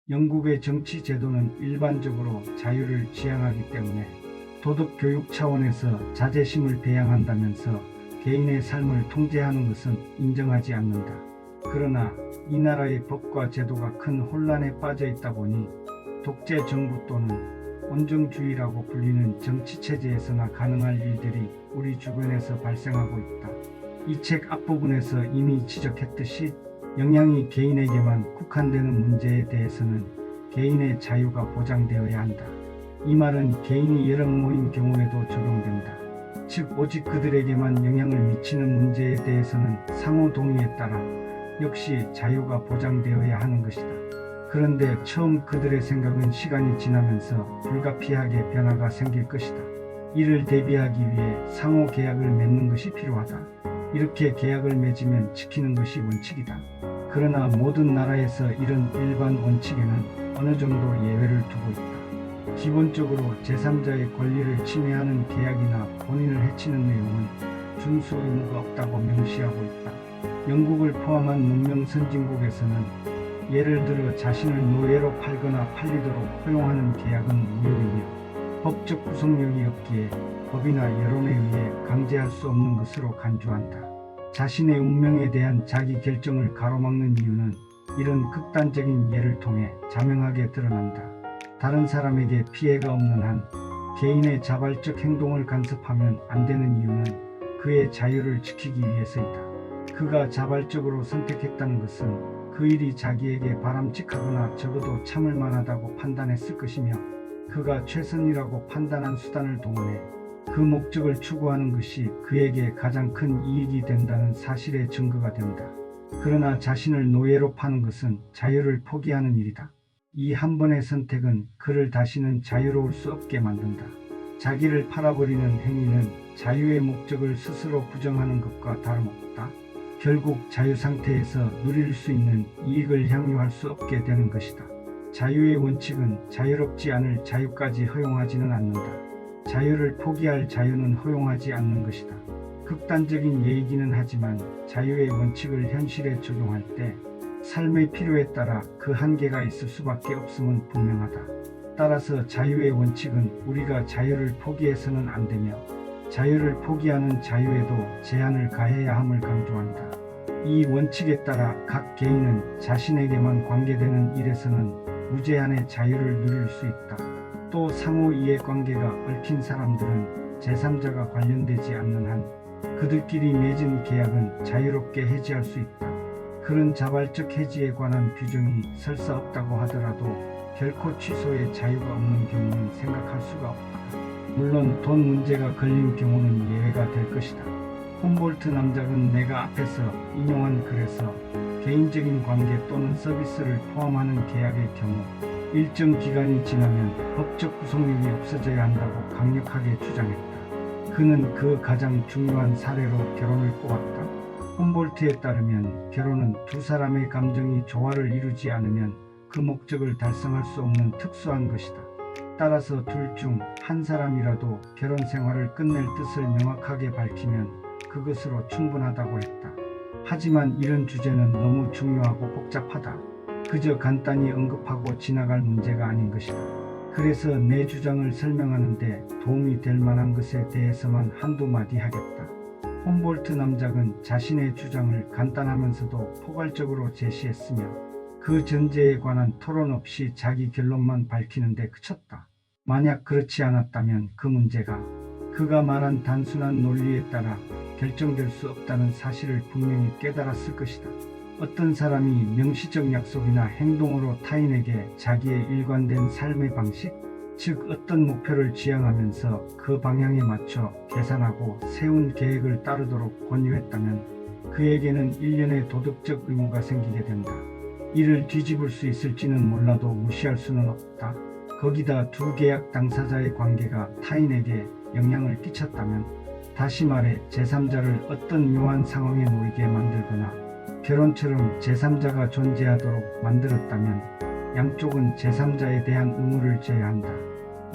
영국의 정치 제도는 일반적으로 자유를 지향하기 때문에 도덕 교육 차원에서 자제심을 배양한다면서 개인의 삶을 통제하는 것은 인정하지 않는다. 그러나 이 나라의 법과 제도가 큰 혼란에 빠져 있다 보니 독재 정부 또는 온정주의라고 불리는 정치체제에서나 가능할 일들이 우리 주변에서 발생하고 있다. 이 책 앞부분에서 이미 지적했듯이 영향이 개인에게만 국한되는 문제에 대해서는 개인의 자유가 보장되어야 한다. 이 말은 개인이 여러 모인 경우에도 적용된다. 즉 오직 그들에게만 영향을 미치는 문제에 대해서는 상호 동의에 따라 역시 자유가 보장되어야 하는 것이다. 그런데 처음 그들의 생각은 시간이 지나면서 불가피하게 변화가 생길 것이다. 이를 대비하기 위해 상호 계약을 맺는 것이 필요하다. 이렇게 계약을 맺으면 지키는 것이 원칙이다. 그러나 모든 나라에서 이런 일반 원칙에는 어느 정도 예외를 두고 있다. 기본적으로 제3자의 권리를 침해하는 계약이나 본인을 해치는 내용은 준수 의무가 없다고 명시하고 있다. 영국을 포함한 문명 선진국에서는 예를 들어 자신을 노예로 팔거나 팔리도록 허용하는 계약은 무효이며 법적 구속력이 없기에 법이나 여론에 의해 강제할 수 없는 것으로 간주한다. 자신의 운명에 대한 자기 결정을 가로막는 이유는 이런 극단적인 예를 통해 자명하게 드러난다. 다른 사람에게 피해가 없는 한 개인의 자발적 행동을 간섭하면 안 되는 이유는 그의 자유를 지키기 위해서이다. 그가 자발적으로 선택했다는 것은 그 일이 자기에게 바람직하거나 적어도 참을 만하다고 판단했을 것이며 그가 최선이라고 판단한 수단을 동원해 그 목적을 추구하는 것이 그에게 가장 큰 이익이 된다는 사실의 증거가 된다. 그러나 자신을 노예로 파는 것은 자유를 포기하는 일이다. 이 한 번의 선택은 그를 다시는 자유로울 수 없게 만든다. 자기를 팔아버리는 행위는 자유의 목적을 스스로 부정하는 것과 다름없다. 결국 자유 상태에서 누릴 수 있는 이익을 향유할 수 없게 되는 것이다. 자유의 원칙은 자유롭지 않을 자유까지 허용하지는 않는다. 자유를 포기할 자유는 허용하지 않는 것이다. 극단적인 예이기는 하지만 자유의 원칙을 현실에 적용할 때 삶의 필요에 따라 그 한계가 있을 수밖에 없음은 분명하다. 따라서 자유의 원칙은 우리가 자유를 포기해서는 안 되며 자유를 포기하는 자유에도 제한을 가해야 함을 강조한다. 이 원칙에 따라 각 개인은 자신에게만 관계되는 일에서는 무제한의 자유를 누릴 수 있다. 또 상호 이해관계가 얽힌 사람들은 제3자가 관련되지 않는 한 그들끼리 맺은 계약은 자유롭게 해지할 수 있다. 그런 자발적 해지에 관한 규정이 설사 없다고 하더라도 결코 취소의 자유가 없는 경우는 생각할 수가 없다. 물론 돈 문제가 걸린 경우는 예외가 될 것이다. 홈볼트 남작은 내가 앞에서 인용한 글에서 개인적인 관계 또는 서비스를 포함하는 계약의 경우 일정 기간이 지나면 법적 구속력이 없어져야 한다고 강력하게 주장했다. 그는 그 가장 중요한 사례로 결혼을 꼽았다. 홈볼트에 따르면 결혼은 두 사람의 감정이 조화를 이루지 않으면 그 목적을 달성할 수 없는 특수한 것이다. 따라서 둘 중 한 사람이라도 결혼 생활을 끝낼 뜻을 명확하게 밝히면 그것으로 충분하다고 했다. 하지만 이런 주제는 너무 중요하고 복잡하다. 그저 간단히 언급하고 지나갈 문제가 아닌 것이다. 그래서 내 주장을 설명하는데 도움이 될 만한 것에 대해서만 한두 마디 하겠다. 홈볼트 남작은 자신의 주장을 간단하면서도 포괄적으로 제시했으며 그 전제에 관한 토론 없이 자기 결론만 밝히는 데 그쳤다. 만약 그렇지 않았다면 그 문제가 그가 말한 단순한 논리에 따라 결정될 수 없다는 사실을 분명히 깨달았을 것이다. 어떤 사람이 명시적 약속이나 행동으로 타인에게 자기의 일관된 삶의 방식, 즉 어떤 목표를 지향하면서 그 방향에 맞춰 계산하고 세운 계획을 따르도록 권유했다면 그에게는 일련의 도덕적 의무가 생기게 된다. 이를 뒤집을 수 있을지는 몰라도 무시할 수는 없다. 거기다 두 계약 당사자의 관계가 타인에게 영향을 끼쳤다면, 다시 말해 제3자를 어떤 묘한 상황에 놓이게 만들거나 결혼처럼 제3자가 존재하도록 만들었다면 양쪽은 제3자에 대한 의무를 져야 한다.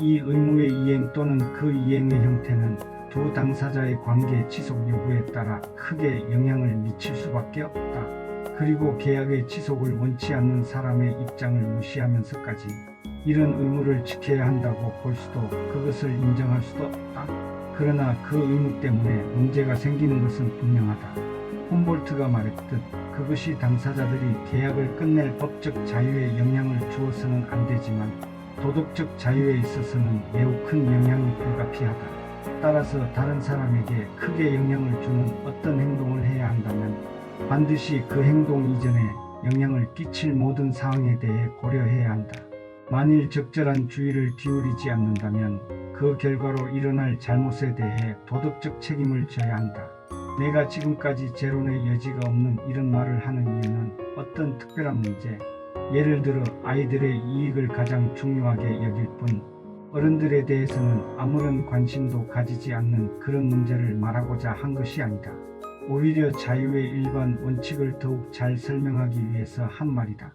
이 의무의 이행 또는 그 이행의 형태는 두 당사자의 관계 지속 여부에 따라 크게 영향을 미칠 수밖에 없다. 그리고 계약의 지속을 원치 않는 사람의 입장을 무시하면서까지 이런 의무를 지켜야 한다고 볼 수도 그것을 인정할 수도 없다. 그러나 그 의무 때문에 문제가 생기는 것은 분명하다. 훔볼트가 말했듯 그것이 당사자들이 계약을 끝낼 법적 자유에 영향을 주어서는 안 되지만 도덕적 자유에 있어서는 매우 큰 영향이 불가피하다. 따라서 다른 사람에게 크게 영향을 주는 어떤 행동을 해야 한다면 반드시 그 행동 이전에 영향을 끼칠 모든 상황에 대해 고려해야 한다. 만일 적절한 주의를 기울이지 않는다면 그 결과로 일어날 잘못에 대해 도덕적 책임을 져야 한다. 내가 지금까지 재론의 여지가 없는 이런 말을 하는 이유는 어떤 특별한 문제, 예를 들어 아이들의 이익을 가장 중요하게 여길 뿐 어른들에 대해서는 아무런 관심도 가지지 않는 그런 문제를 말하고자 한 것이 아니다. 오히려 자유의 일반 원칙을 더욱 잘 설명하기 위해서 한 말이다.